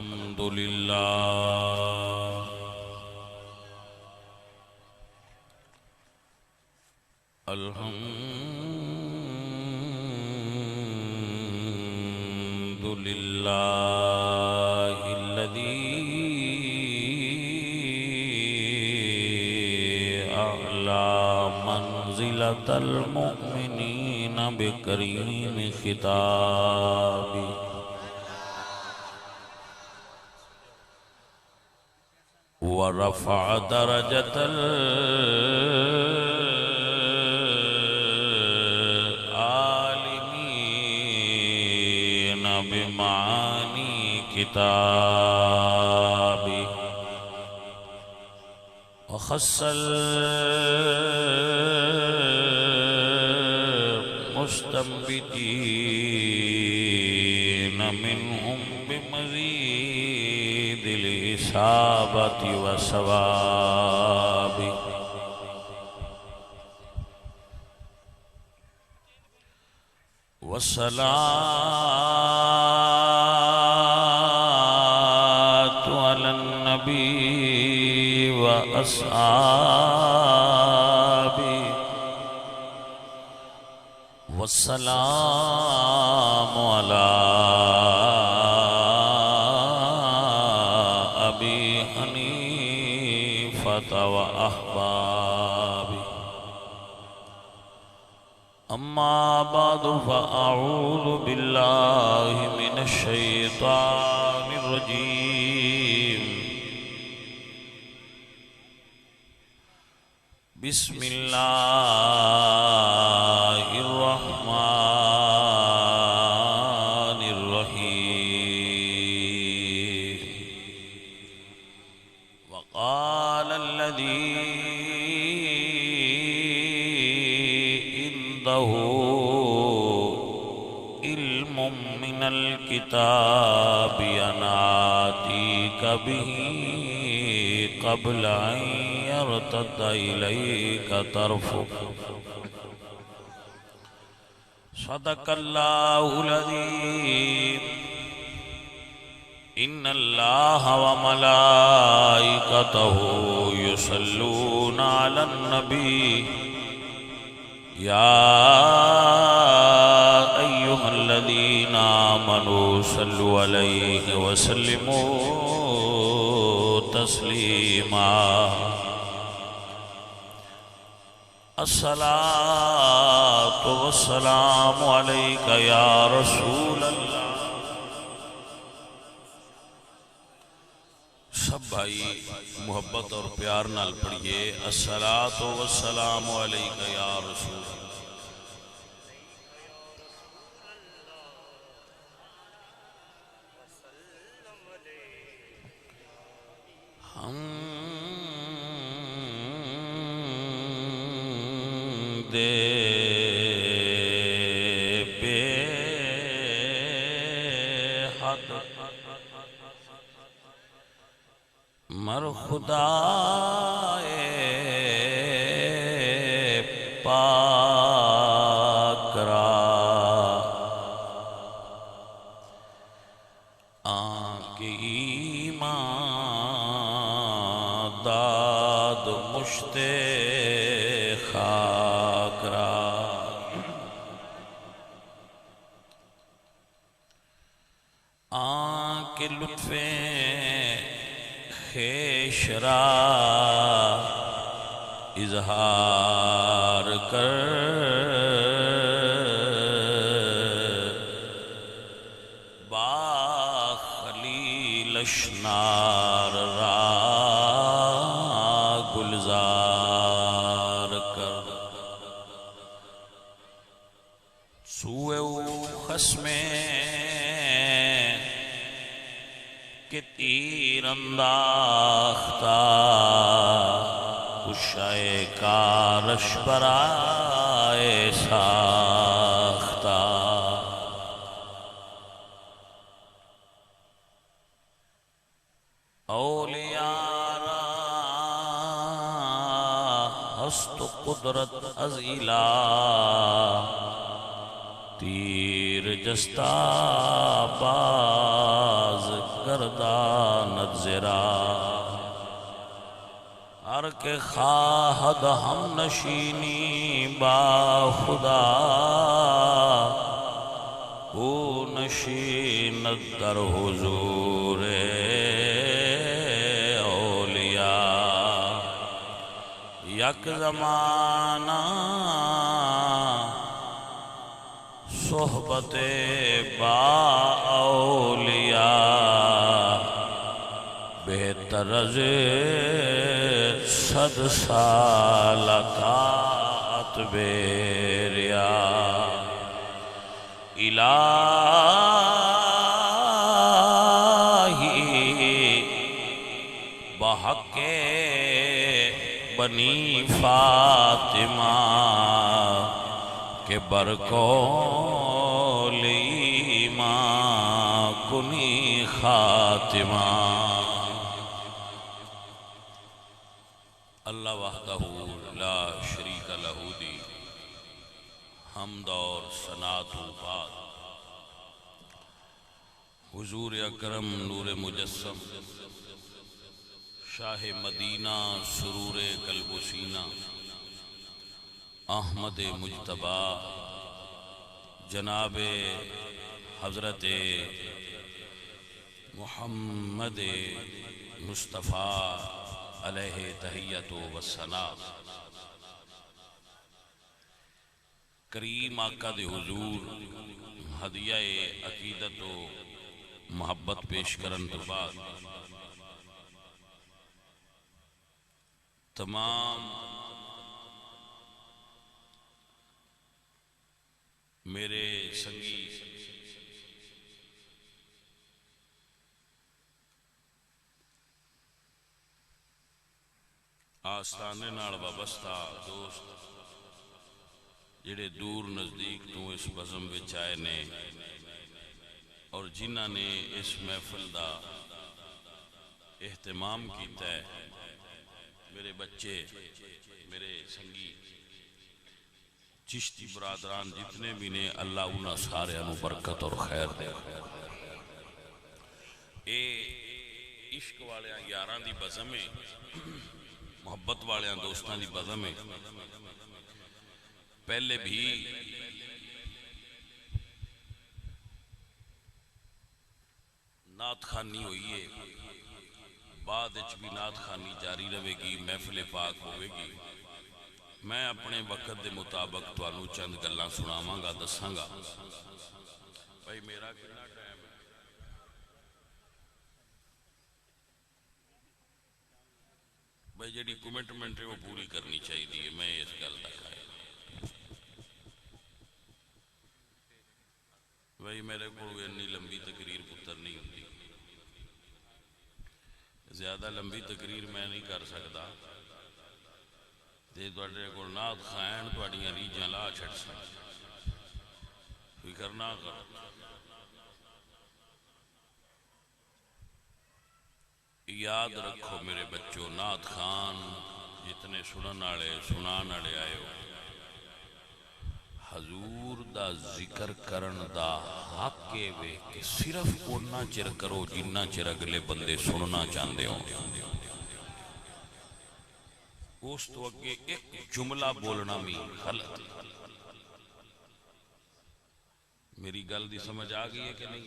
الحمد لله الحمد لله الذي أعلى منزلة المؤمنين بكريم خطابه ورفع درجة العالمين بمعاني كتابه وخص المستنبطين منهم بمزيد الإصابة والصواب والصلاة على النبي وأصحابه والسلام على أبي حنيفة وأحبابه أما بعد فأعوذ بالله من الشيطان الرجيم بسم الله الرحمن الرحيم وقال الذي عنده علم من الكتاب أنا آتيك به قبل أن يرتد إليك طرفك صدق الله العظيم إن الله وملائكته يصلون على النبي يا أيها الذين آمنوا صلوا عليه وسلموا تسليما الصلاة والسلام عليك يا رسول الله سب بھائی محبت اور پیار نال پڑھئے الصلاة والسلام علیک یا رسول اللہ ہم دے بے حد مر خدائے پاک را آنکھ ایمان داد مشت خاک را آنکھ لطفیں خیش را اظہار کر با خلیل اشنار را گلزار کر سوئے خسمیں کہ تیر انداختہ کشائے کارش برائے ساختہ اولیاء را ہست قدرت از الہ تیر جستا باز گرداند زرا ہر کے خواہد ہم نشینی با خدا او نشیند در حضور اولیاء یک زمانہ صحبت با اولیاء بہتر از 100 سال طاعت بیریا الہی بحق بنی فاطمہ کے برکول ایمان کنی خاتمہ اللہ وحدہ لا شریک لہ دی حمد اور ثناء و بعد حضور اکرم نور مجسم شاہ مدینہ سرور قلب و سینہ احمد مجتبی جناب حضرت محمد مصطفیٰ علیہ تحیت و ثناء کریم آقا دے حضور ہدیہ عقیدت و محبت پیش کرن تو بعد تمام میرے سنگی آستانے نال وابستہ دوست جڑے دور نزدیک تو اس بزم وچ آئے نے اور جنہاں نے اس محفل دا اہتمام کیتا ہے میرے بچے میرے سنگی چشتی برادران جتنے بھی نے اللہ انہاں سارے انہوں برکت اور خیر دے اے عشق والیاں یاران دی بزمیں محبت والیاں دوستان دی بزمیں پہلے بھی نعت خوانی ہوئی ہے بعد اچ بھی نعت خوانی جاری رہے گی محفل پاک ہوئے گی میں اپنے وقت دے مطابق تو انہوں چند گلاں سناواں گا دساں گا بھائی میرا کتنا ٹائم ہے بھائی جڑی کمٹمنٹ ہے وہ پوری کرنی چاہیے میں اس گل تک آیا بھائی میرے کو اتنی لمبی تقریر پتر نہیں ہوتی زیادہ لمبی تقریر میں نہیں کر سکتا تے تواڈے کول نعت خائن تواڈیاں ریجاں لا چھڑ سن فکر نہ کرو یاد رکھو میرے بچوں نعت خان جتنے سنن والے سنان والے آئے ہو حضور دا ذکر کرن دا حق کے وے کہ صرف اونا چر کرو جنہ چر اگلے بندے سننا چاندے ہوں اس تو اگے ایک جملہ بولنا بھی غلط میری گل دی سمجھ آ گئی ہے کہ نہیں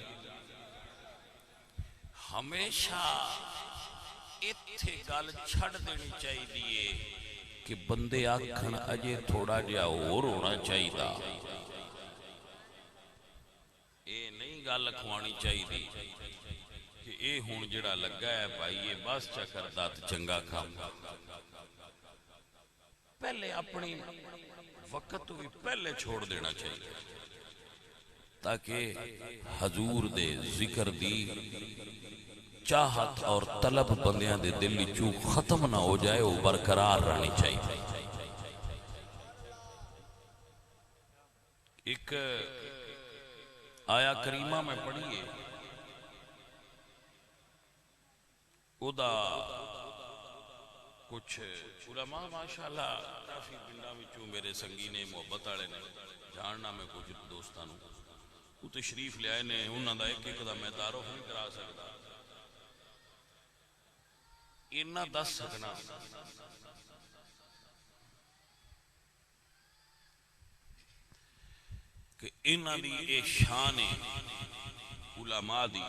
ہمیشہ اتھے گل چھڑ دینی چاہیے کہ بندے آکھن اجے تھوڑا جا اور ہونا چاہیے اے نہیں گل کھوانی چاہیے کہ اے ہون جڑا لگا ہے بھائی یہ بس چکر دات چنگا کام پہلے اپنی وقت بھی پہلے چھوڑ دینا چاہیے تاکہ حضور دے ذکر دی چاہت اور طلب بندیاں دے دلی چوں ختم نہ ہو جائے وہ برقرار رہنی چاہیے ایک آیا کریمہ میں پڑھیے او دا کچھ علماء ماشاءاللہ کافی پنڈا وچوں میرے سنگی نے محبت والے نے جاننا میں کچھ دوستاں نوں وہ تشریف لے آئے نے انہاں دا ایک ایک دا میں تعارف نہیں کرا سکتا اتنا دس سکنا کہ انہاں دی اے شان علماء دی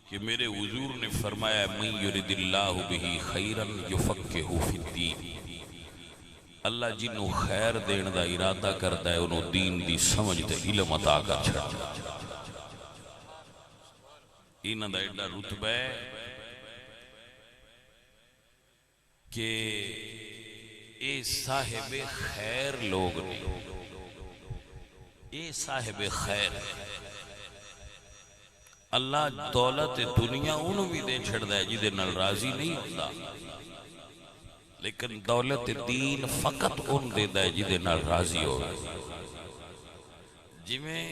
کہ میرے حضور نے فرمایا من یرد اللہ بہ خیرا یفقہہ فی الدین اللہ جنوں خیر دین دا ارادہ کرتا ہے انہوں دین دی سمجھ تے علم عطا کر چھڑا انہاں دا ایڈا رتبہ ہے کہ اے صاحب خیر لوگ نے اے صاحب خیر اللہ دولت دنیا انہوں بھی دے چھڑ دے جی دے نال راضی نہیں ہوتا لیکن دولت دین فقط ان دے دے جی دے نال راضی ہو جی میں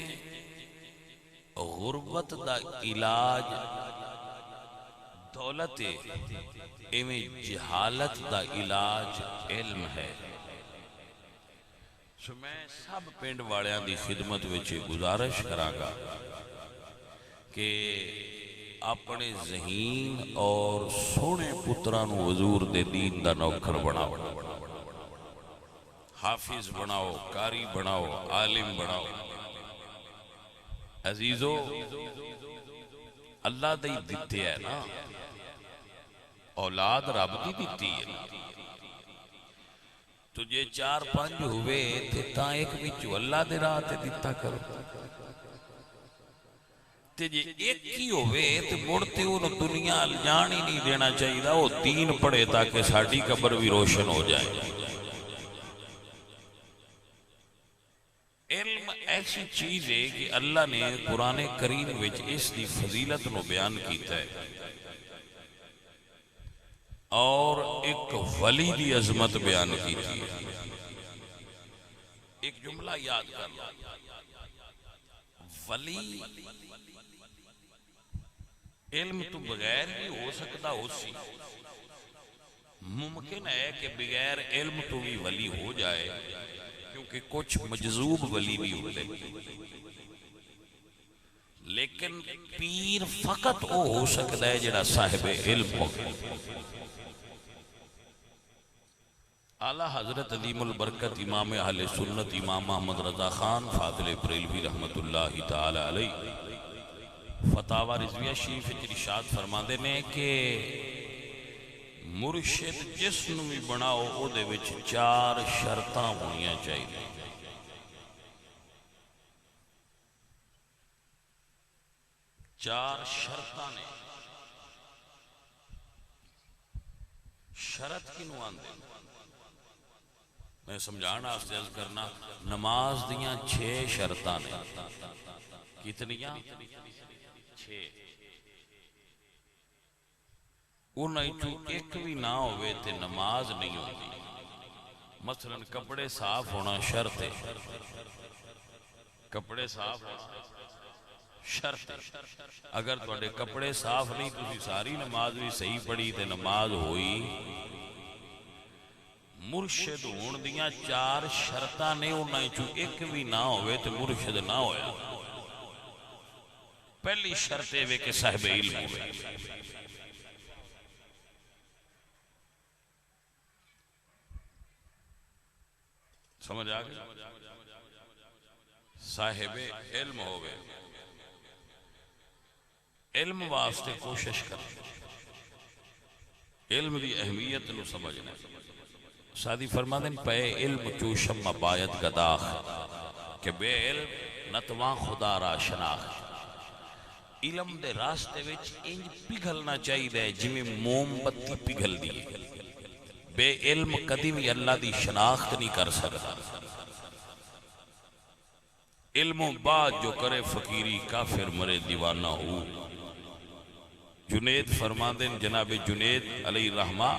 غربت دا علاج دولت ایویں جہالت دا علاج علم ہے سو میں سب پینڈ والیاں دی خدمت وچے گزارش کراں گا کہ اپنے ذہین اور سونے پترانو حضور دے دین دا نوکر بناؤ حافظ بناؤ قاری بناؤ عالم بناؤ عزیزو اللہ دے دیتے ہے نا اولاد رب دی دیتی ہے تجھے 4-5 ہوئے تھے تاں ایک بچو اللہ دے راہ تے دیتا کرو تجھے ایک ہی ہوئے تے مڑتے انہوں دنیا جان ہی نہیں دینا چاہیے وہ دین پڑھے تاکہ ساڑھی قبر بھی روشن ہو جائے علم ایسی چیز ہے کہ اللہ نے قرآن کریم وچ اس دی فضیلت نو بیان کیتا ہے اور ایک ولی دی عظمت بیان کی تھی ایک جملہ یاد کر لو ولی علم تو بغیر بھی ہو سکتا ہو سی ممکن ہے کہ بغیر علم تو بھی ولی ہو جائے کیونکہ کچھ مجذوب ولی بھی ہوتے لیکن پیر فقط وہ ہو سکتا ہے جڑا صاحب علم ہو اعلیٰ حضرت عظیم البرکت امام اہل سنت امام محمد رضا خان فاضل بریلوی رحمت اللہ تعالی علیہ فتاوی رضویہ شریف ارشاد فرماندے نے کہ مرشد جس نو بھی بناؤ او دے وچ 4 شرطاں ہونیاں چاہیے چار شرطاں نے شرط کی نوان دے میں سمجھانا عرض کرنا نماز دیاں 6 شرطاں نے کتنیاں 6 انہیں تو ایک بھی نہ ہوئے تے نماز نہیں ہوتی مثلا کپڑے صاف ہونا شرط ہے کپڑے صاف ہونا شرط ہے اگر تھوڑے کپڑے صاف نہیں تسی ساری نماز بھی صحیح پڑھی تے نماز ہوئی مرشد ہون دیاں 4 شرطاں نے انہیں تو ایک بھی نہ ہوئے تے مرشد نہ ہویا پہلی شرط ہے کہ صاحب علم ہوئے سمجھ آگے صاحب علم ہوئے علم واسطے کوشش کر علم دی اہمیت نو سمجھنا سادی فرما دیں پہ علم چوشم باید گداخ کہ بے علم نتوان خدا را شناخ علم دے راستے وچ انج پگھلنا چاہیے جمیں موم بتی پگھل دیئے بے علم کدی بھی اللہ دی شناخت نہیں کر سکتا علم و بعد جو کرے فقیری کافر مرے دیوانہ ہو جنید فرماندن جناب جنید علیہ الرحمہ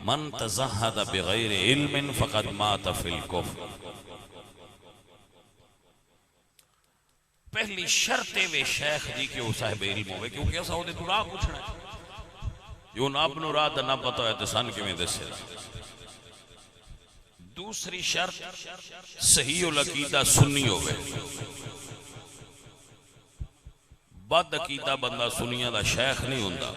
من تزہد بغیر علم فقد مات فی الکفر پہلی شرط وے شیخ جی کہ وہ صاحب علم ہوئے کیونکہ ایسا ہوتے تو راہ پوچھنا ہے جو آپ نو راہ دا نہ پتا ہے تو سن کیویں دسے. دوسری شرط صحیح العقیدہ سنی ہوئے. بد عقیدہ بندہ سنیاں دا شیخ نہیں ہوندا.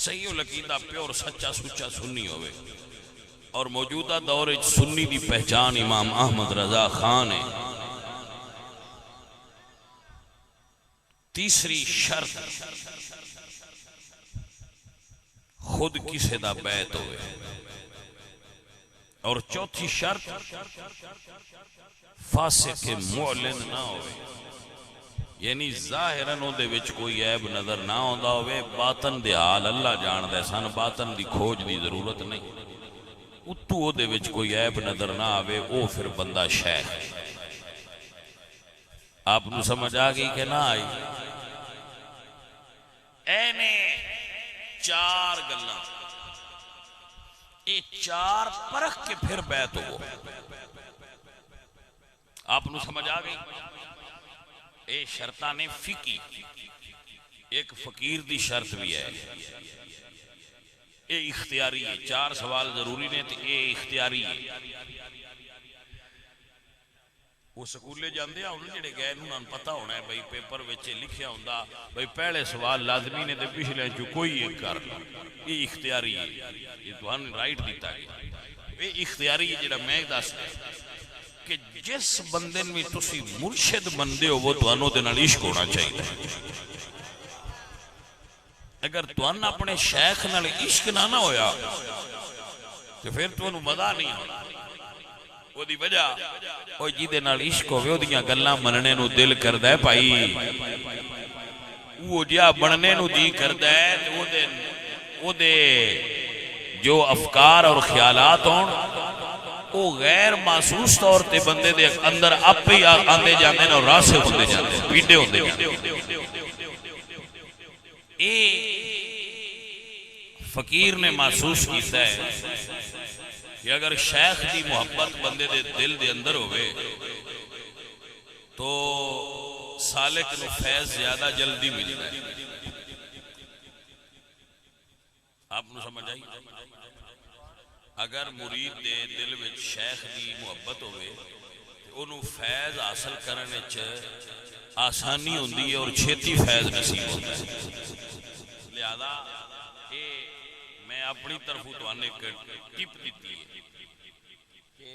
صحیح العقیدہ پیور سچا سچا سنی ہوئے. اور موجودہ دور سنی دی پہچان امام احمد رضا خان ہے. تیسری شرط خود کسی دا بیعت ہوئے. اور چوتھی شرط فاسق معلن نہ ہوئے. یعنی ظاہراً دے وچ کوئی عیب نظر نہ ہوندا ہوئے. باطن دے حال اللہ جان دے سن. باطن دی کھوج دی ضرورت نہیں. اتو دے وچ کوئی عیب نظر نہ آوے او پھر بندہ شیخ. آپ نو سمجھ آ گئی کہ نہ آئی؟ اینے چار گلاں اے چار پرکھ کے پھر بیعت ہو. آپ نو سمجھ آ گئی؟ اے شرطاں فقی. ایک فقیر دی شرط بھی ہے. اے اختیاری ہے. چار سوال ضروری نے تو اے اختیاری ہے. وہ سکولے جاندے ہیں انہوں جڑے گئے انہوں نے پتا ہونا ہے بھئی پیپر وچے لکھیا ہوندا بھئی پہلے سوال لازمی نے تے پچھلے چوں کوئی ایک کر. یہ اختیاری ہے. یہ تمہیں رائٹ دیتا ہے. یہ اختیاری ہے جڑا میں دس کہ جس بندے میں تسی مرشد بندے ہو وہ تمہیں دے نال عشق ہونا چاہیے. اگر تمہیں اپنے شیخ نال عشق نہ ہویا تو پھر تمہیں مزہ نہیں ہونا. وہ دی وجہ وہ جی دے نال عشق ہوئے وہ دیاں گلاں مننے نو دل کردہ ہے پائی. وہ جیا بننے نو جی کردہ ہے وہ دے جو افکار اور خیالات ہون وہ غیر محسوس طور تے بندے دے اندر آپ ہی آندے جاندے اور راسے ہوندے جاندے پیڈے ہوندے جاندے. اے فقیر نے محسوس کیتا ہے کہ اگر شیخ دی محبت بندے دے دل دے اندر ہوئے تو سالک نو فیض زیادہ جلدی ملتا ہے. آپ نو سمجھ آئی؟ اگر مرید دے دل وچ شیخ دی محبت ہوئے تو انہوں فیض حاصل کرنے آسانی ہوندی ہے اور چھیتی فیض نصیب ہوتا ہے. لہذا میں اپنی طرف توانے ٹپ دیتی ہے کہ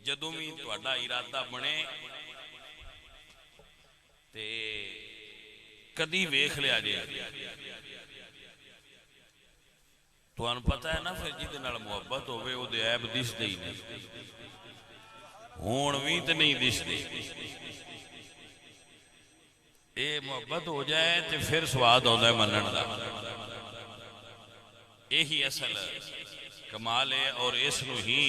جدوں بھی تہاڈا ارادہ بنے تے کدی ویکھ لیا جے. تہاں پتہ ہے نا پھر جہدے نال محبت ہوئے وہ دے عیب دسدے ہی نہیں. ہون وی تے نہیں دسدے. اے محبت ہو جائے تے پھر سواد ہوندا ہے منن دا. یہی اصل کمال ہے اور اس نو ہی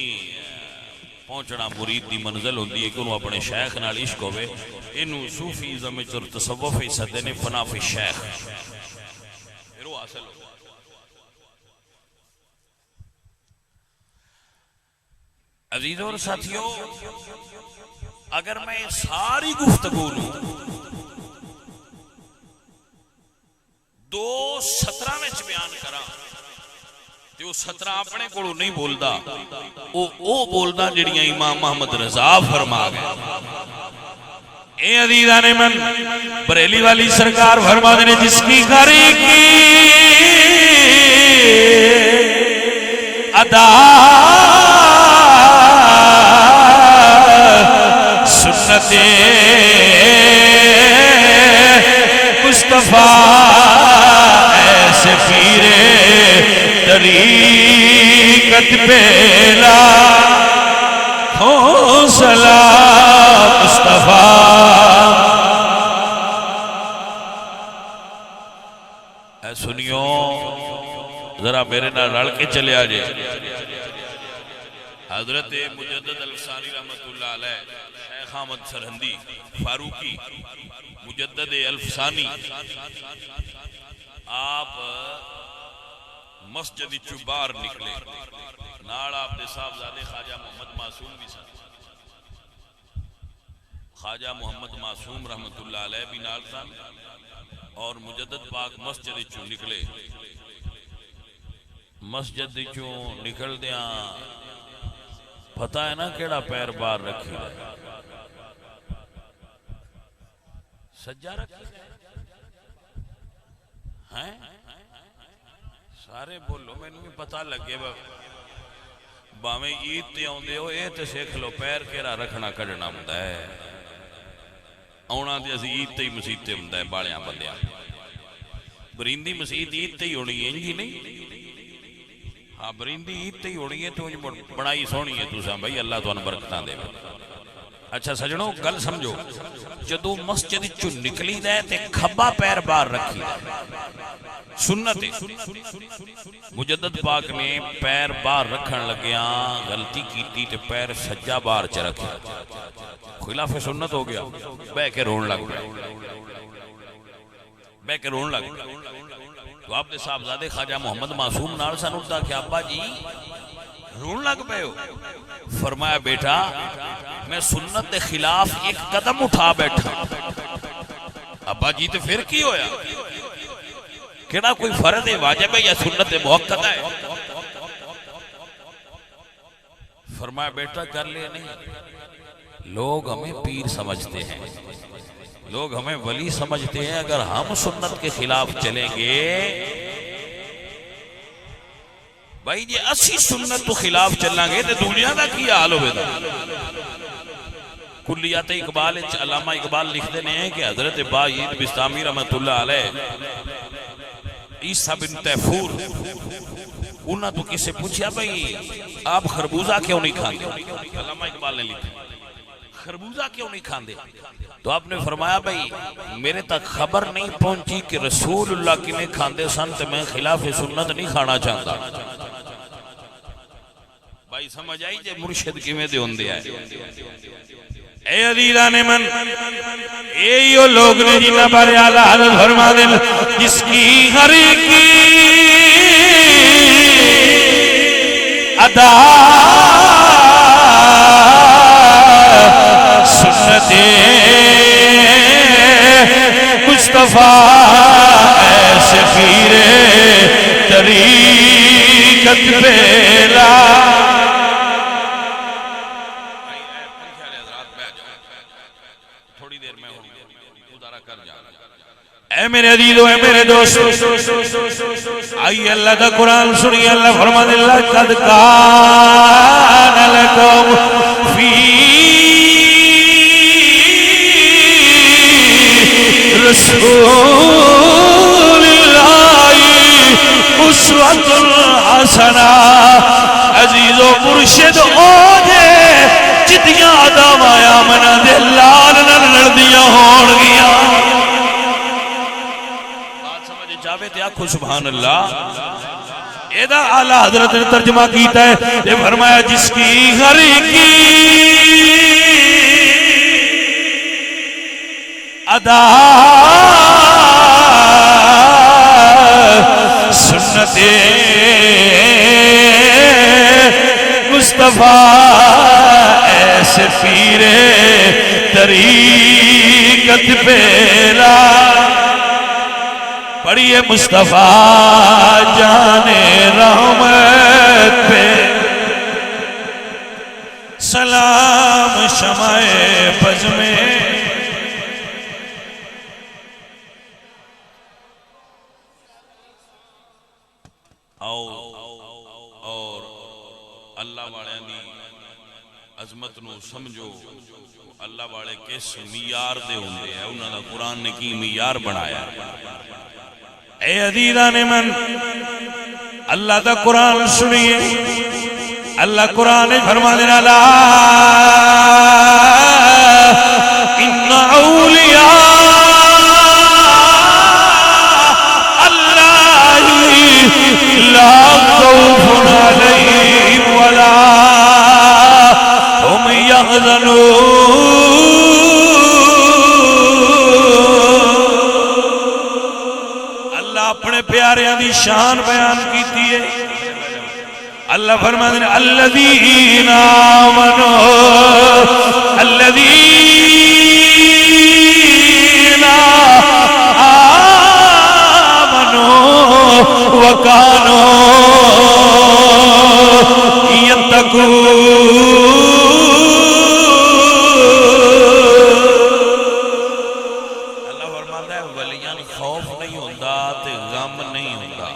پہنچنا مرید دی منزل ہوندی ہے کہ انہوں اپنے شیخ نال عشق ہوئے. انہوں صوفیزم اور تصوف صدے نے فنا فی شیخ پھر وہ حاصل ہو. عزیزوں اور ساتھیوں اگر میں ساری گفتگو نو 2:17 میں بیان کرا جو 17 اپنے کو نہیں بولدا او بولدا جڑیاں امام محمد رضا فرما گئے. اے عزیزان من بریلی والی سرکار فرما دے جس کی کری کی ادا سنت مصطفیٰ ایسے پیرے طریقت پیلا حوصلہ مصطفیٰ. اے سنیو ذرا میرے نال رل کے چلے آجے. حضرت مجدد الفسانی رحمت اللہ علیہ شیخ احمد سرہندی فاروقی مجدد الفسانی آپ مسجد چوبار نکلے. نال آپ دے صاحبزادے خواجہ محمد معصوم بھی سن. خواجہ محمد معصوم رحمت اللہ علیہ بھی نال سن اور مجدد پاک مسجد چوں نکلے، مسجد چوں نکل دیاں پتہ ہے نا کیڑا پیر باہر رکھی ہے، سجا رکھی ہے، سارے بولو مینوں بھی پتہ لگے باویں عید تے آوندے ہو اے تے سیکھ لو پیر کیڑا رکھنا کڈنا ہوندا ہے، آنا تے اسی عید تے ہی مسجد تے ہوندا ہے بالیاں بندیاں، بریندی مسجد عید تے ہی ہونی ہے جی نہیں، ہاں بریندی عید تے ہی ہونی ہے تو بڑائی سونی ہے تساں بھائی اللہ تانوں برکتاں دے۔ اچھا سجنوں گل سمجھو، جدو مسجد چوں نکلی دے تے کھبا پیر باہر رکھی سنت مجدد پاک نے پیر باہر رکھن لگیاں غلطی کیتی تے پیر سجا باہر چ رکھیا، خلاف سنت ہو گیا، بہ کے رون لگ پیا، بہ کے رون لگ پیا۔ تو آپ دے صاحبزادے خواجہ محمد معصوم نال سن اٹھتا کہ ابا جی رون لگ پے ہو؟ فرمایا بیٹا میں سنت دے خلاف ایک قدم اٹھا بیٹھا۔ ابا جی تو پھر کی ہویا؟ کیڑا کوئی فرض واجب ہے یا سنت موقت ہے؟ فرمایا بیٹا کر لے نہیں، لوگ ہمیں پیر سمجھتے ہیں، لوگ ہمیں ولی سمجھتے ہیں، اگر ہم سنت کے خلاف چلیں گے بھائی جی اسی سنت تو خلاف چلیں گے تو دنیا دا کی حال ہوئے دا۔ کلیات اقبال علامہ اقبال لکھ دینے ہیں کہ حضرت باعید بستامی رحمت اللہ علیہ عیسیٰ بن تیفور انہاں تو کسے پوچھیا بھائی آپ خربوزہ کیوں نہیں کھاندے؟ علامہ اقبال نے لکھا خربوزہ کیوں نہیں کھاندے؟ تو آپ نے فرمایا بھائی میرے تک خبر نہیں پہنچی کہ رسول اللہ کی نے کھاندے سن تو میں خلاف سنت نہیں کھانا چاہتا۔ بھائی سمجھ آئی جے مرشد کی میں دے ہوندے آئے۔ اے عزیزان من ایو لوگ نے جنہ پر اعلیٰ حضرت فرما دل جس کی ہر کی ادا سنت مصطفیٰ ایسے پیر طریقت پیلا۔ اے میرے عزیزو اے میرے دوستو آئیے اللہ کا قرآن سنیے، اللہ فرماتے اللہ قد کان لکم فی رسول اللہ اسوۃ حسنہ۔ عزیزو مرشد او جے جتیاں دعویاں منا دے لال لڑدیاں ہون گیاں۔ آنکھو سبحان اللہ، ایدہ اعلیٰ حضرت نے ترجمہ کیتا ہے، یہ فرمایا جس کی ہر کی ادا سنت مصطفیٰ ایسے پیر طریقت پیلا۔ پڑھئے مصطفیٰ جانے رحمت پہ سلام شمع پز میں۔ اور اللہ والے دی عظمت نو سمجھو، اللہ والے کس معیار دے ہوندے ہیں، انہاں دا قرآن نے کی معیار بنایا۔ اے عزیزان من اللہ دا قرآن سنیے، اللہ قرآن فرما دینا لا ان اولیاء اللہ لا خوف علیہم ولا هم يحزنون۔ اپنے پیاریاں دی شان بیان کیتی ہے، اللہ فرماتے ہیں الذین آمنوا الذین آمنوا غم نہیں ہوتا،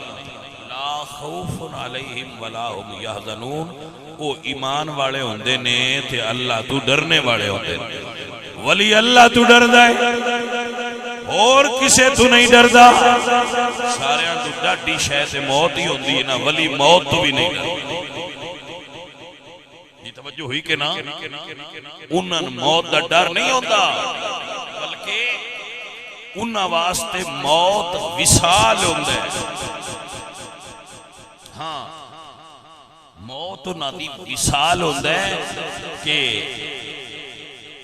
لا خوف علیہم ولا هم یحزنون، وہ ایمان والے ہوندے نے تے اللہ تو ڈرنے والے ہوندے نے۔ ولی اللہ تو ڈردا ہے اور کسے تو نہیں ڈردا، سارے تو ڈاڈی شے تے موت ہی ہوندی ہے نا، ولی موت تو بھی نہیں ڈردا۔ یہ توجہ ہوئی کہ نا، انہاں موت دا ڈر نہیں ہوتا، بلکہ انہاں واسطے موت وصال ہوندا ہے۔ ہاں موت انہاں دی وصال ہوندا ہے کہ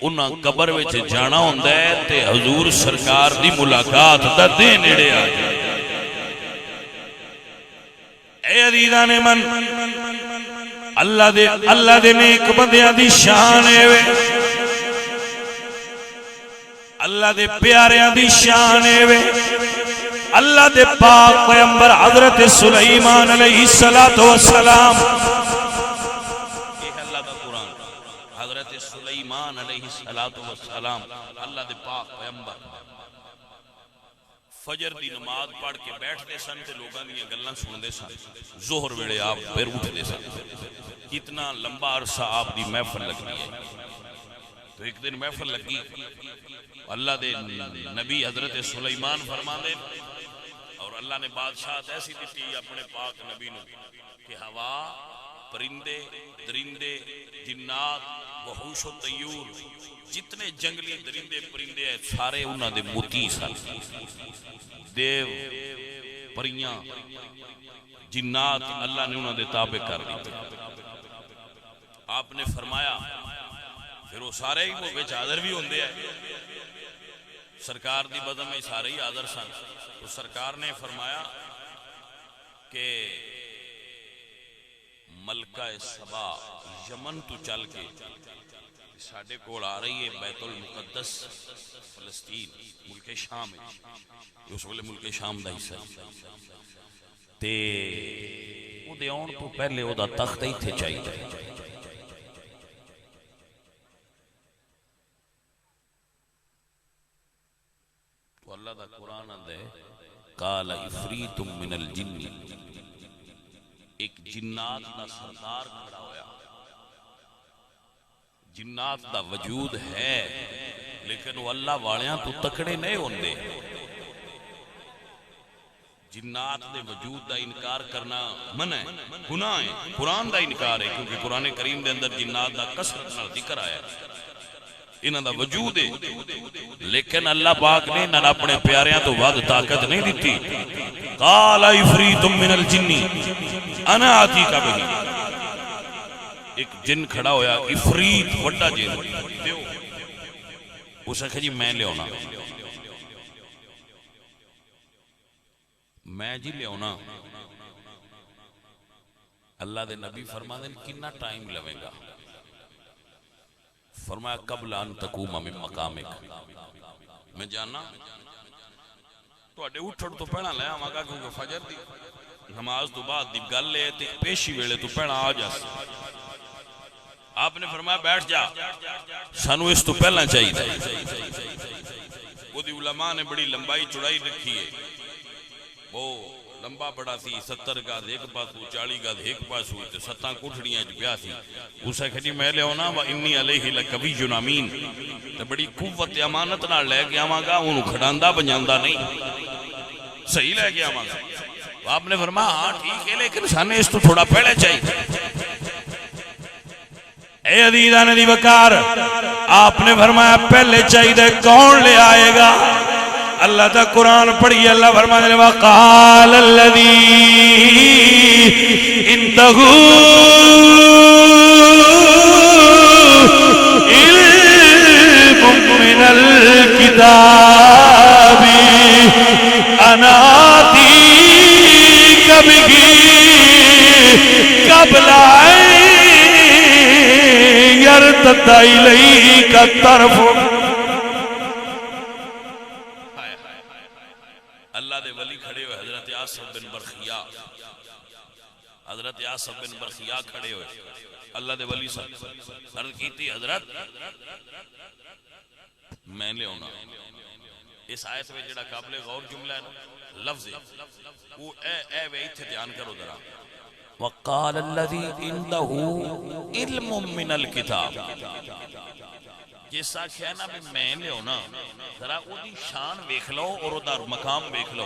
انہاں قبر وچ جانا ہوندا ہے تے حضور سرکار دی ملاقات دا دن نیڑے آ جائے۔ اے عزیزان من، اللہ دے نیک بندیاں دی شان ہے وے، اللہ دے پیاریاں دی شان ہے وے، اللہ دے پاک پیغمبر حضرت سلیمان علیہ السلام، حضرت سلیمان علیہ السلام اللہ دے پاک پیغمبر فجر دی نماز پڑھ کے بیٹھ دے سن تے لوگاں دی گلاں سن دے سن، ظہر ویلے آپ پھر اٹھ دے سن۔ اتنا لمبا عرصہ آپ دی محفل لگی ہے۔ تو ایک دن محفل لگی، اللہ دے نبی حضرت سلیمان فرما دے، اور اللہ نے بادشاہت ایسی دیتی اپنے پاک نبی نو کہ ہوا، پرندے، درندے، جنات، وحوش و طیور، جتنے جنگلی درندے پرندے ہیں سارے انہاں دے مطیع سن، دیو، پریاں، جنات، اللہ نے انہاں دے تابع کر دی۔ آپ نے فرمایا پھر وہ سارے ہی وہ بچ حاضر بھی ہوندے ہیں، سرکار دی بدم میں سارے ہی حاضر سن۔ تو سرکار نے فرمایا کہ ملکہ سبا یمن تو چل کے ساڑھے کول آ رہی ہے بیت المقدس فلسطین ملک شام ہے، اس وقت ملک شام دا حصہ تے او دے آن تو پہلے او دا تخت ہی تھے چاہیے۔ تو اللہ دا قرآن اندے قال افریت من الجن، ایک جنات دا سردار کھڑا ہویا، جنات دا وجود ہے لیکن وہ اللہ والیاں تو تکڑے نہیں ہوندے۔ جنات دے وجود دا انکار کرنا منع ہے، گناہ ہے، قرآن دا انکار ہے، کیونکہ قرآن کریم دے اندر جنات دا کثرت نال ذکر آیا ہے، انہاں دا وجود ہے، لیکن اللہ پاک نے انہاں اپنے پیاریاں تو ود طاقت نہیں دیتی۔ قال عفریت من الجن انا آتیک بہ، ایک جن کھڑا ہویا، عفریت وڈا جن، اس نے کہا جی میں لے ہونا، میں جی لے ہونا۔ اللہ دے نبی فرما دیں کنا ٹائم لوے گا؟ فرمایا قبل ان تقوم من مقامک، میں جانا تو اڈے اٹھڑ تو پہنا لے آواں گا، کیونکہ فجر دی نماز تو بعد دی گل لے تے پیشی ویلے تو پہنا آ جا سی۔ آپ نے فرمایا بیٹھ جا، سانو اس تو پہلا چاہیے تھا۔ وہ دی علماء نے بڑی لمبائی چڑھائی رکھی ہے، وہ لمبا بڑا تھی، 70 گز ایک پاسو، 40 گز ایک پاسو، 7 کوٹھڑیاں پیا تھی۔ اسے کہا جی میں لے ہونا وَإِنِّي عَلَيْهِ لَقَوِيٌّ أَمِينٌ، تے بڑی قوت امانت نال لے کے آواں گا، انہوں کھڑاندا بنجاندا نہیں، صحیح لے کے آواں گا۔ آپ نے فرمایا ہاں ٹھیک ہے لیکن سانے اس تو تھوڑا پہلے چاہیے۔ اے عزیزان دی وقار، آپ نے فرمایا پہلے چاہیے، کون لے آئے گا؟ اللہ تا قرآن پڑھی، اللہ فرمانے وَقَالَ الَّذِي عِندَهُ عِلْمٌ مِّنَ الْكِتَابِ أَنَا آتِيكَ بِهِ قَبْلَ أَن يَرْتَدَّ إِلَيْكَ طَرْفُكَ۔ اللہ دے ولی کھڑے ہوئے، حضرت آصف بن برخیا، حضرت آصف بن برخیا کھڑے ہوئے، اللہ دے ولی صاحب عرض کی تھی حضرت میں لے ہونا، اس آیت میں جڑا قابل غور جملہ ہے نا لفظ وہ اے وے ایتھے دھیان کرو ذرا وقال الذي عنده علم من الكتاب جس آخیا نا بھی میں لیو نا ذرا او دی شان ویکھ لو اور او دا مقام ویکھ لو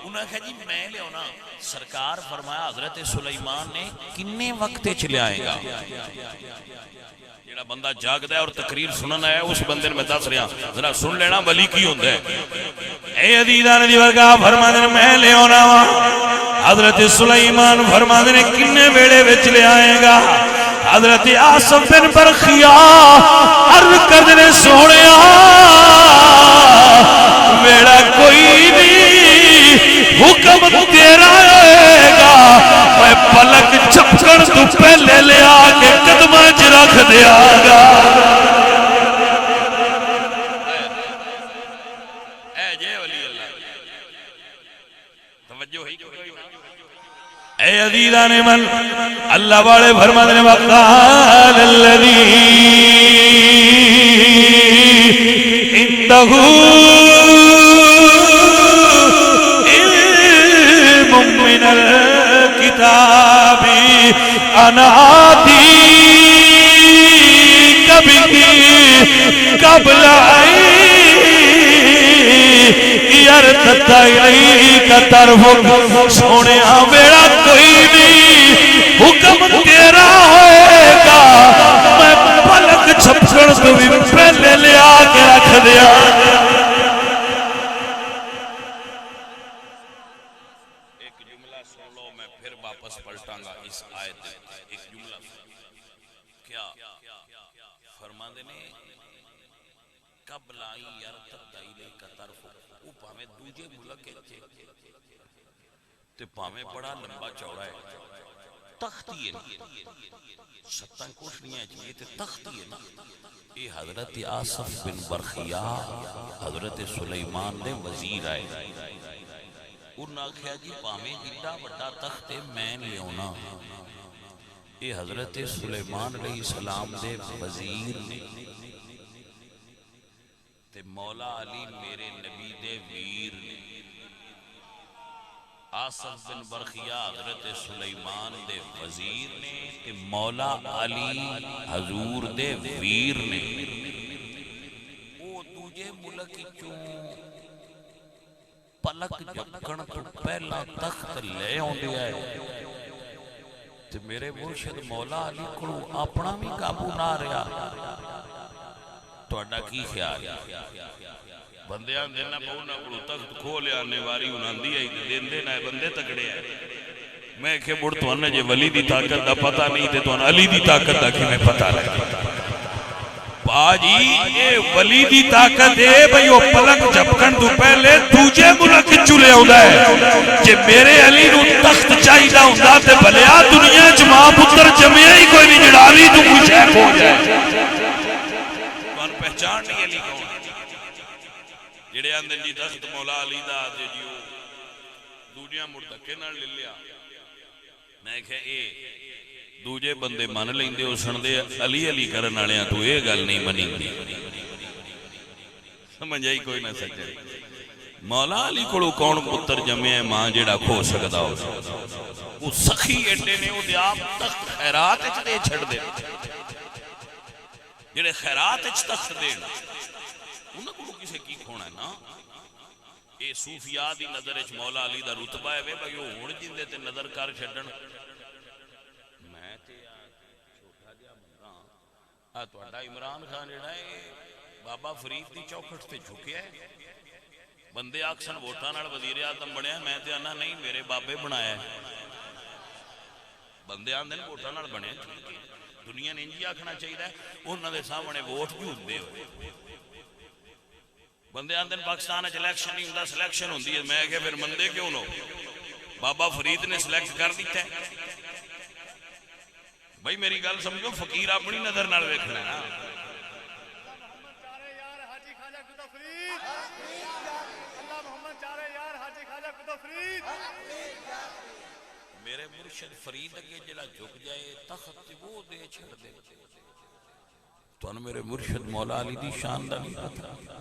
انہاں کہا جی میں لیو نا سرکار فرمایا حضرت سلیمان نے کنے وقت چ لے آئے گا جڑا بندہ جاگدا ہے اور تقریر سنن آیا اس بندے نے میں دس رہا ذرا سن لینا ولی کی ہوندا ہے اے عزیزان دی ورگاہ فرماندے میں لے اونا وا حضرت سلیمان فرماندے نے کنے ویلے وچ لے آئے گا حضرت آصف بن برخیا عرض کردے سونیا میرا کوئی نہیں حکم تیرا ہوئے گا میں پلک چپکن تو پہلے لے آگے قدمہ چ رکھ دیا گا اے جے ولی اللہ توجہ ہی اے عزیزان من اللہ والے فرماتے ہیں وقال الذی عنده علم من الکتاب انا آتیک بہ قبل ان یرتد الیک طرفک سونے میرا کوئی نہیں حکم تیرا ہوئے گا میں پلک چھپڑ تو بھی پہلے لے آکے رکھ دیا ایک جملہ سن لو میں پھر واپس پلٹاں گا اس آیت ایک جملہ کیا فرماندے نے قبل آئی یرتد الیک طرفک وہ پاویں دوجے ملک کے تے پاویں بڑا لمبا چوڑا ہے تختی ہے ستاں کچھ نہیں ہے یہ تے تختی ہے یہ حضرت آصف بن برخیا حضرت سلیمان دے وزیر آئے انہاں آکھیا جی پاویں جڑا بڑا تخت ہے میں نہیں ہونا یہ حضرت سلیمان علیہ السلام دے وزیر نے تے مولا علی میرے نبی دے ویر نے آصف بن برخیا حضرت سلیمان دے وزیر نے تے مولا علی حضور دے ویر نے او دوجے ملک چوں پلک جھپکن تو پہلا تخت لے ہوندے آئے تے میرے مرشد مولا علی کو اپنا بھی قابو نہ رہا تو اڈا کی خیال ہے بندیاں دینا پہنا کلو تخت کھو لے آنے واری انہاں دی آئی دین دینا ہے بندے تکڑے ہیں میں کہ بڑھ تو انہیں جے ولی دی طاقت دا پتہ نہیں تے تو انہیں علی دی طاقت دا کی میں پتہ لگا باجی یہ ولی دی طاقت ہے بھئی وہ پلک جھپکن تو پہلے دوجے ملک چولے ہوتا ہے کہ میرے علی نو تخت چاہیدہ ہوتا تے بھلیا دنیا جماع پتر جمعہ ہی کوئی نہیں جڑاوی تو کوئی شیخ ہو جائے تو ان پہچان نہیں علی کون جڑے اندر جی تخت مولا علی دا آتے جیو دنیا مردکے نہ لے لیا میں کہ اے دوجے بندے من لیں دے اسن دے علی علی کرن آلیاں تو اے گل نہیں منی دی سمجھ آئی کوئی نہ سکے مولا علی کو کون پتر جمعے ہے ماں جڑا کھو سکتا ہو وہ سخی ایڈے نے وہ دے آپ تخت خیرات اچھ دے چھڑ دے جڑے خیرات اچھ تخت دے انہوں کو کسے کی کھونا ہے نا اے صوفیاء دی نظر اچھ مولا علی دا رتبہ ہے بھائی وہ ہون جن دیتے نظر کار چھڑن میں تے چھوٹا جا مندہ تو اڈا عمران خان جڑا ہے بابا فرید دی چوکھٹ تے جھکے ہے بندے آکسن ووٹاں نال وزیر اعظم بنے ہیں میں تے انا نہیں میرے بابے بنایا ہے بندے آندے نے ووٹاں نال بنے دنیا نے انجی آکھنا چاہیے انہاں دے سامنے ووٹ کیوں دے ہوئے بندے آندے پاکستان اچ الیکشن نہیں ہوندا سلیکشن ہوندی ہے میں کہ پھر بندے کیوں نو بابا فرید نے سلیکٹ کر دیتا ہے بھائی میری گل سمجھو فقیر اپنی نظر نال ویکھنا ہے نا میرے مرشد فرید اگے جلا جھک جائے تخت وہ دے چھڑ دے تو میرے مرشد مولا علی دی شان دا نہیں پتہ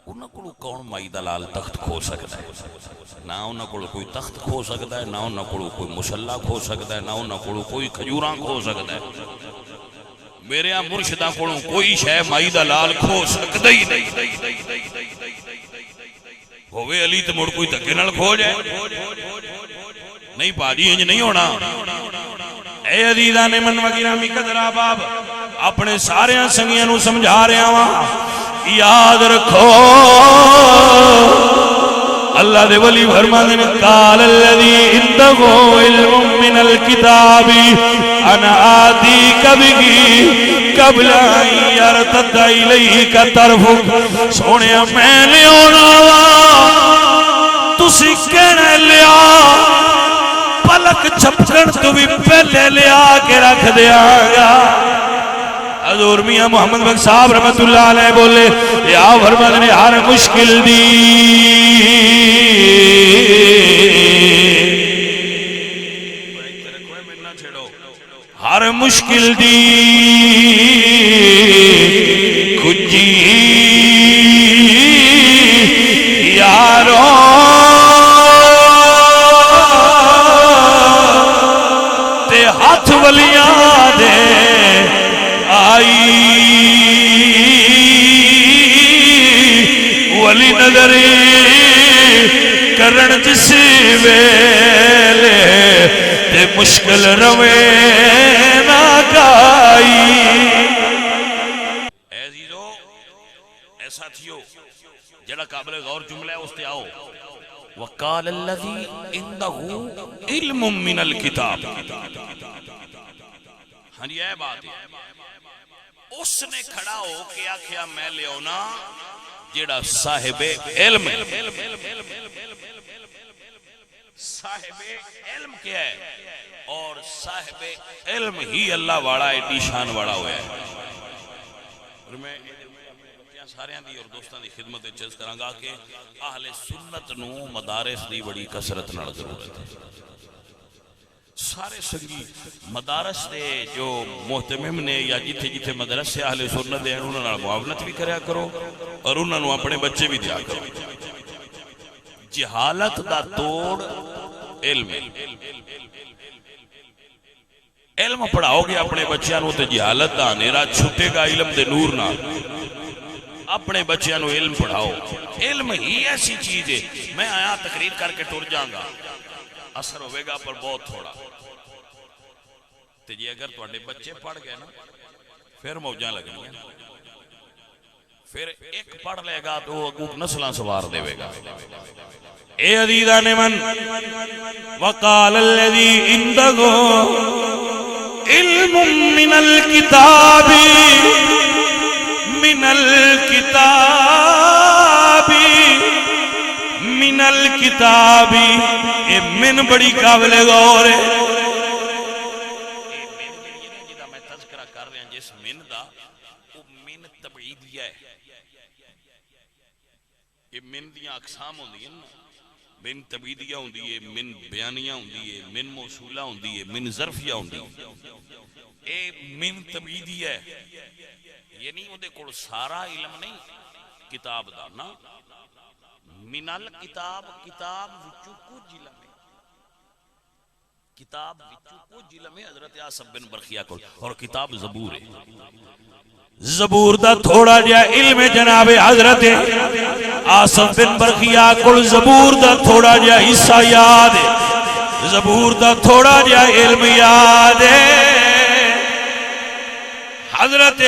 انہاں کو کون مائی دا لال تخت کھو سکتا ہے؟ نہ انہاں کو کوئی تخت کھو سکتا ہے، نہ انہاں کو کوئی مسلح کھو سکتا ہے، نہ انہاں کو کوئی کھجوراں کھو سکتا ہے۔ میرے ہاں مرشداں کو کوئی شے مائی دا لال کھو سکتا ہی نہیں۔ ہوئے علی تے مڑ کوئی دھکے نال کھو جائے نہیں پاجی، انج نہیں ہونا۔ اے عزیزاں نے من وگرامی قدر احباب، اپنے سارے سنگیاں نو سمجھا رہا ہاں، یاد رکھو اللہ دے ولی فرماندے نے قال الذی عنده علم من الکتاب انا آتیک بہ قبل ان یرتد الیک طرفک۔ سونیا میں لیاونا وا، تسی کہنے لیا پلک چھپکن تو بھی پہلے لیا کے رکھ دیا گا۔ حضور میاں محمد بخش صاحب رحمت اللہ علیہ بولے یا فرمان نے ہر مشکل دی ہر مشکل دی کھجی یارو تے ہاتھ ولیاں دے آئی ولی نظری کرن جس ویلے تے مشکل روے نہ گائی۔ اے عزیزو، اے ساتھیو، جڑا قابل غور جملہ ہے اس تے آؤ۔ وقال الذی عنده علم من الکتاب، ہاں جی اے بات ہے، اس نے کھڑا ہو کے آکھیا میں لے اونا جیڑا صاحب علم ہے۔ صاحب علم کیا ہے؟ اور صاحب علم ہی اللہ والا ایڈی شان والا ہویا ہے۔ اور میں سارے دی اور دوستان دی خدمت چیز کروں گا کہ اہل سنت نو مدارس دی بڑی کثرت نال ضرورت ہے۔ سارے سنگی مدارس دے جو محتمم نے یا جتھے جتھے مدرسے اہل سنت ہیں انہوں نے معاونت بھی کریا کرو اور انہوں نے اپنے بچے بھی دیا کرو۔ جہالت دا توڑ علم، علم پڑھاؤ گے اپنے بچیاں نو تے جہالت دا اندھیرا چھٹے گا علم دے نور نال۔ اپنے بچیاں نو علم پڑھاؤ، علم ہی ایسی چیز ہے، میں آیا تقریر کر کے ٹر جاؤں گا، اثر ہوئے گا پر بہت تھوڑا۔ تے جی اگر تواڈے بچے پڑھ گئے نا پھر موجاں لگنی ہیں، پھر ایک پڑھ لے گا تو اگوں نسلاں سوار دے گا۔ اے عزیزان من، وقال الذی عنده علم من الکتاب من الکتاب من الکتاب، اے من بڑی قابل غور ہے۔ جدا میں تذکرہ کر رہا ہوں جس من دا وہ من تبعیدیہ ہے۔ یہ من دیاں اقسام ہوندی ہیں، من تبعیدیہ ہوندی ہے، من بیانیہ ہوندی ہے، من موصولہ ہوندی ہے، من ظرفیہ ہوندی ہے۔ اے من تبعیدیہ ہے، یعنی وہ دے کول سارا علم نہیں کتاب دا نا۔ من الکتاب، کتاب وچو کچھ علم ہے، کتاب وچو کچھ علم ہے حضرت آصف بن برخیہ کو، اور کتاب زبور ہے۔ زبور دا تھوڑا جا علم جناب حضرت آصف بن برخیہ کو، زبور دا تھوڑا جا حصہ یاد ہے، زبور دا تھوڑا جا علم یاد ہے۔ حضرت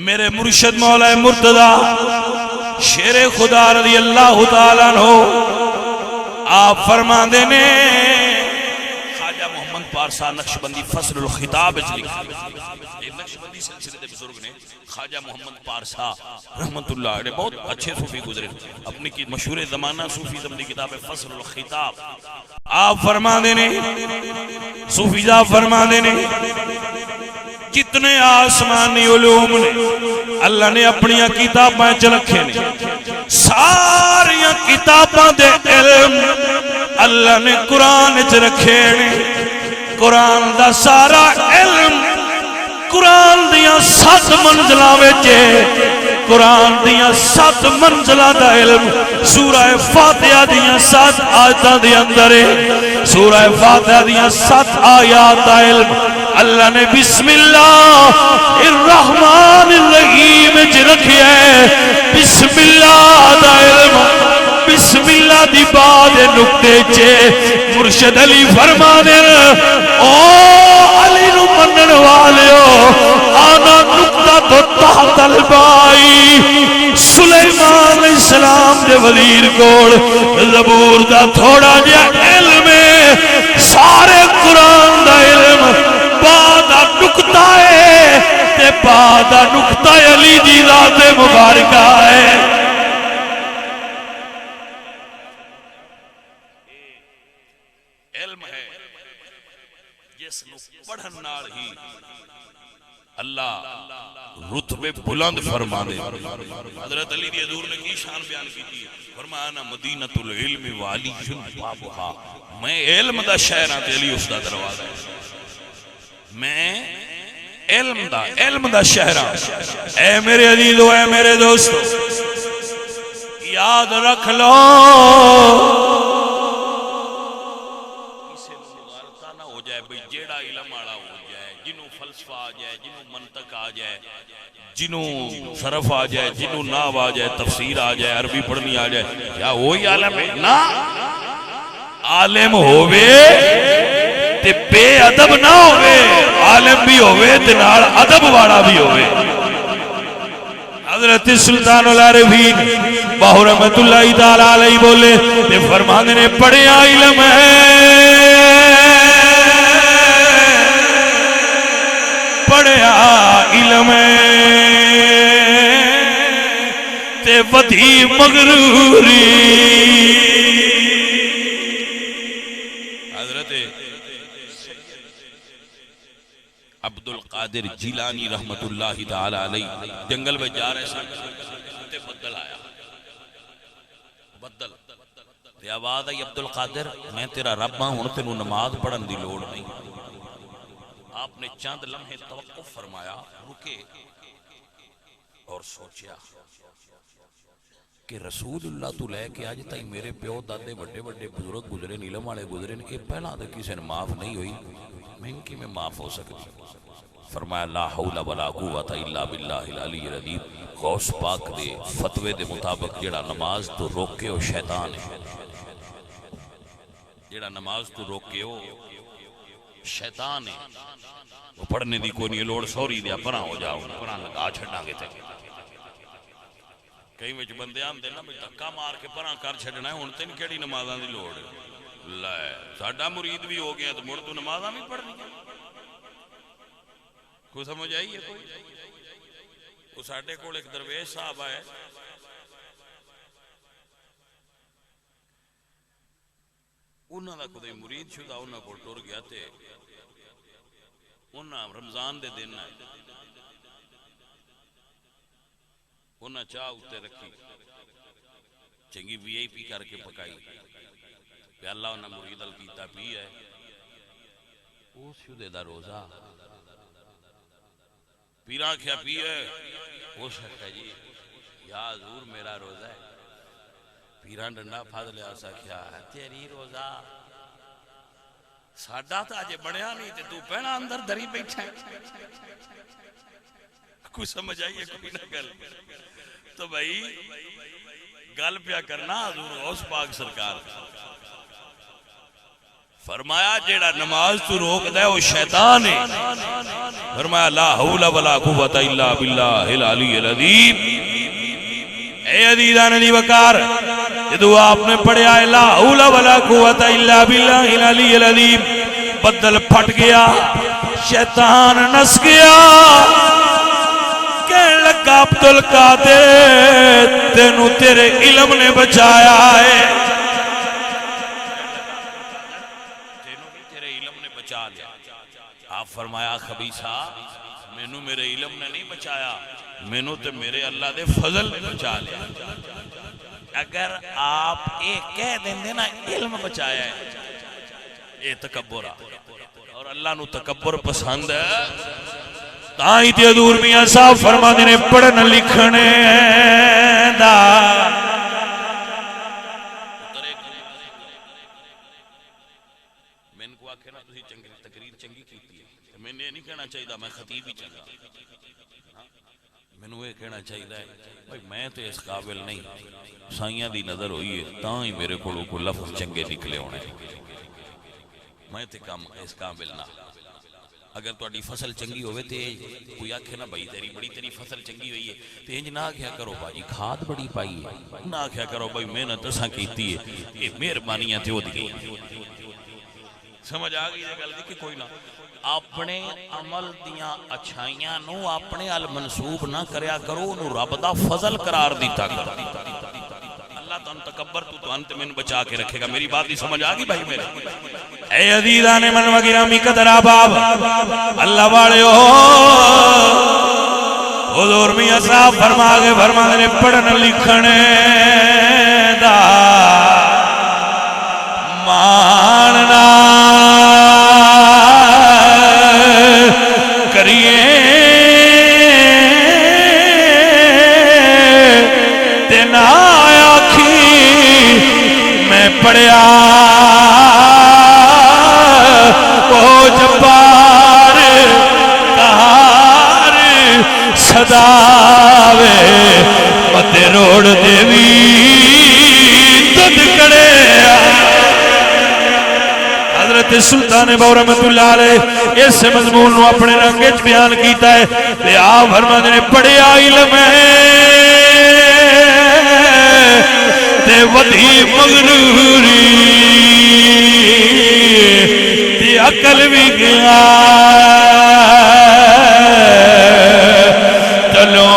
میرے مرشد مولا مرتضی شیر خدا رضی اللہ تعالیٰ عنہ آپ فرمان دینے، خواجہ محمد پارسا نقشبندی فصل الخطاب اس لکھا، نقشبندی سلسلے دے بزرگ نے خواجہ محمد پارسا رحمت اللہ علیہ بہت اچھے صوفی گزرے، اپنی کی مشہور زمانہ صوفیزم دی کتاب فصل الخطاب آپ فرمان دینے، صوفیزہ فرمان دینے، کتنے آسمانی علوم نے اللہ نے اپنی کتاباں چ رکھے نے، ساری کتاباں دے علم اللہ نے قرآن چ رکھے نے۔ قرآن دا سارا علم قرآن دیاں 7 منزلاں وچ قرآن دیاں 7 منزلہ دا علم سورہ فاتحہ دیاں 7 آیتاں دے اندر ہے سورہ فاتحہ دیاں 7 آیات دا علم اللہ نے بسم اللہ الرحمن الرحیم جی رکھیا ہے بسم اللہ دا علم بسم اللہ دی بعد نکتے چھے مرشد علی فرما دے او علی نو منن والے ہو آنا نکتہ تو تحت البائی سلیمان علیہ السلام دے وزیر کوڑ زبور دا تھوڑا جا علم سارے قرآن دا علم بعد نکتہ ہے تے بعد نکتہ علی دی ذات مبارکہ ہے پڑھن نال ہی اللہ رتبے بلند فرما دے حضرت علی دی حضور نے کی شان بیان کی تھی فرمایا نا مدینۃ العلم والی بابھا میں علم دا شہر ہاں تے علی اس دا دروازہ ہے میں علم دا شہر ہاں اے میرے عزیزو اے میرے دوستو یاد رکھ لو جنہوں صرف آ جائے جنہوں ناو آ جائے تفسیر آ جائے عربی پڑھنی آ جائے کیا وہی عالم ہے نا عالم ہوئے تے بے ادب نہ ہوئے عالم بھی ہوئے تے نال ادب والا بھی ہوئے حضرت سلطان العارفین باہو رحمت اللہ تعالیٰ علیہ بولے تے فرمانے نے پڑھیا علم ہے پڑھیا علم تے ودھی مغروری حضرت عبد القادر جیلانی رحمت اللہ تعالی علیہ جنگل میں جا رہے سن بدل آیا بدل تے آواز آئی عبد القادر میں تیرا رب ہاں ہن تینوں نماز پڑھن دی لوڑ نہیں آپ نے چند لمحے توقف فرمایا رکے اور سوچیا کہ رسول اللہ تو لے کے آج تائی میرے پیو دادے بڑے بڑے بزرگ گزرے نیلم والے گزرے کہ پہلا تو کسی نے معاف نہیں ہوئی میں ان کی میں معاف ہو سکتی فرمایا لا حول ولا قوت الا باللہ العلی العظیم غوث پاک دے فتوے دے مطابق جڑا نماز تو روکے ہو شیطان ہے جڑا نماز تو روکے ہو شیطان ہے وہ پڑھنے دی کوئی نہیں لوڑ سوری دیا پرا ہو جاؤ پرا لگا چھڑنا گے تھے کئی وچ بندے آندے نا بھئی دھکا مار کے پرا کر چھڑنا ہے ہن تے کیڑی نمازاں دی لوڑ لے ساڈا مرید بھی ہو گیا تو مڑ تو نمازاں بھی پڑھنی کوئی سمجھ آئی ہے کوئی وہ ساڈے کول ایک درویش صاحب آئے انہاں دا کوئی مرید شدہ انہاں کو ٹر گیا تے انہاں رمضان دے دن آئے انہاں چاہ اتے رکھی چنگی وی آئی پی کر کے پکائی پہ اللہ انہاں مرید الکیتا پی ہے وہ شدہ دا روزہ پیران کیا پی ہے وہ شکا جی یا حضور میرا روزہ ہے پیران ڈنڈا پھاد لیا سا کیا ہے تیری روزہ ساڑھا تا آجے بڑھیا نہیں تے تو پہنا اندر دری بیٹھا ہے کوئی سمجھ آئیے کوئی نہ گل تو بھائی گل پیا کرنا حضور غوث پاک سرکار فرمایا جیڑا نماز تو روک دے وہ شیطان ہے فرمایا لا حول ولا قوت الا باللہ العلی العظیم اے عزیزان دی وقار یہ دعا آپ نے پڑھیا ہے لا حول ولا قوت الا باللہ العلی العظیم بدل پھٹ گیا شیطان نس گیا کہنے لگا عبدالقادر تینوں تیرے علم نے بچایا ہے آپ فرمایا خبیثہ مینوں میرے علم نے نہیں بچایا مینوں تے میرے اللہ دے فضل نے بچا لیا اگر آپ ایک کہہ دیں دینا علم بچایا ہے یہ تکبر اور اللہ نو تکبر پسند ہے تائی تے حضور میاں صاحب فرماندے نے پڑھن لکھنے دا میں کو آکھے نا تسی تقریر چنگی کیتی ہے میں نے نہیں کہنا چاہیے میں خطیب ہی چنگا میں نے یہ کہنا چاہیے بھائی میں تو اس قابل نہیں سائیاں دی نظر ہوئی ہے تاں ہی میرے کو لفظ چنگے نکلے ہونے میں تے کام اس قابل نہ اگر تہاڈی فصل چنگی ہوئے تے کوئی آکھے نا بھائی تیری فصل چنگی ہوئی ہے تے انج نہ آکھیا کرو بھائی کھاد بڑی پائی ہے نہ آکھیا کرو بھائی محنت اساں کیتی ہے یہ مہربانیاں تے ودی گئی سمجھ آ گئی یہ گل دی کہ کوئی نہ اپنے عمل دیاں اچھائیاں نو اپنے ال منسوب نہ کریا کرو نو رب دا فضل قرار دیتا کرو اللہ تن تکبر تو انت من بچا کے رکھے گا میری بات نہیں سمجھ آ گئی بھائی میرے اے عزیزان من و گرامی قدر احباب اللہ والےو حضور میاں صاحب فرما نے پڑھن لکھنے دا ماننا کریے تینا آکھی میں پڑھیا وہ جبار کہار صداوے مدے روڑ دیوی تد کڑے حضرت سلطان بہو رحمت اللہ علیہ اس مضمون نو اپنے رنگچ بیان کیتا ہے تے آپ فرماندے نے پڑھیا علم ہے تے ودی مغروری تے عقل بھی گیا چلو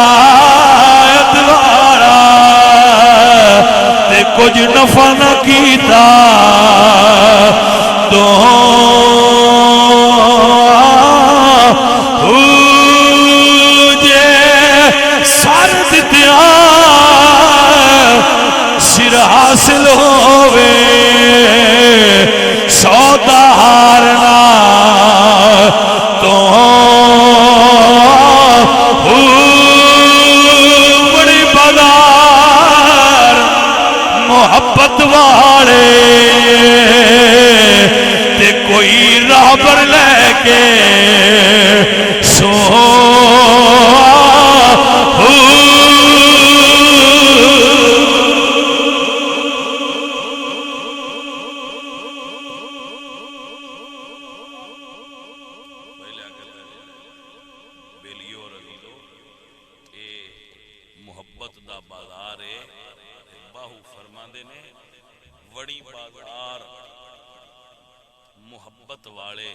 ہدایت وارا تے کچھ نفع نہ کیتا جے سر دتیا سر حاصل ہووے سودا ہارنا تو بڑی بازار محبت والے تے کوئی راہ پر لے کے سو محبت دا بازار ہے باہو فرماندے نے وڑی بازار محبت والے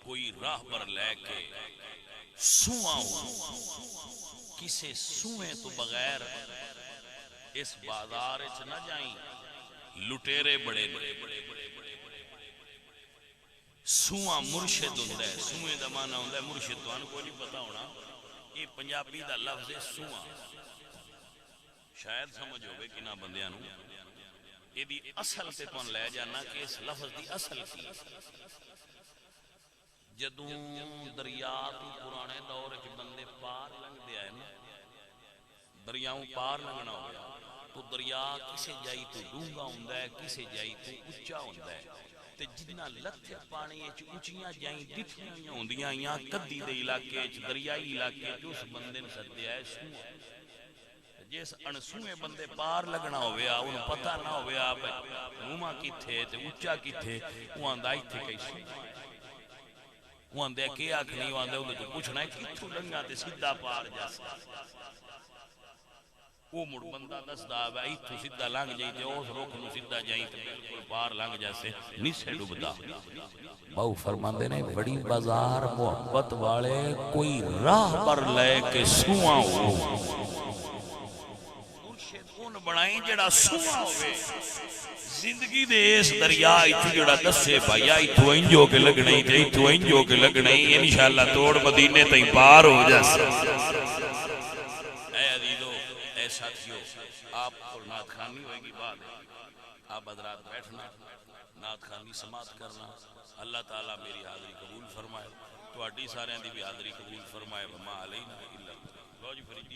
کوئی راہ پر لے کے سواں کسے سویں تو بغیر اس بازار چ نہ جائیں لٹیرے بڑے سواں مرشد ہوندا ہے سویں دا معنی ہوندا ہے مرشد تانوں کوئی نہیں پتہ ہونا یہ پنجابی دا لفظ ہے سواں شاید سمجھ ہوگے کہ نہ بندیاں نو یہ دی اصل تے توں لے جانا کہ اس لفظ دی اصل کی جدوں دریا تو پرانے دور کے بندے پار لنگ دے آئے نا دریاؤں پار لنگنا ہو گیا تو دریا کسے جائی تو ڈونگا ہوندا ہے کسے جائی تو اونچا ہوندا ہے تے جتنا لتھے پانی وچ اونچیاں جائیں ڈٹھیاں ہوندیاں یا کدی دے علاقے وچ دریائی علاقے وچ اس بندے نے سدیا ہے سواں جس انسوئے بندے پار لگنا ہویا انہوں پتہ نہ ہویا روما کتھے تے اونچا کتھے وہ آندہ ایتھے کئی سواں وہ آندہ کیا کھنی وہ آندہ انہوں تو پوچھنا ہے کتھو لنگا تے سدھا پار جاسا وہ مڑ بندہ دس داوے ایتھو سدھا لنگ جائی تے اس روکنو سدھا جائی تے بلکل پار لنگ جاسے نیسے ڈوبدا باو فرماندے نے بڑی بازار محبت والے کوئی راہ پر لے کے سواں ہو بنائیں جڑا سواں ہوئے زندگی دے اس دریا ایتھو جڑا دسے بھائی ایتھو انجو کے لگنے ایتھو انجو کے لگنے انشاءاللہ توڑ مدینے تائیں پار ہو جاسے نعت خوانی ہوئے گی بعد آپ حضرات بیٹھنا نعت خوانی سماعت کرنا اللہ تعالیٰ میری حاضری قبول فرمائے تواڈی سارے دی بھی حاضری قبول فرمائے وما علینا الا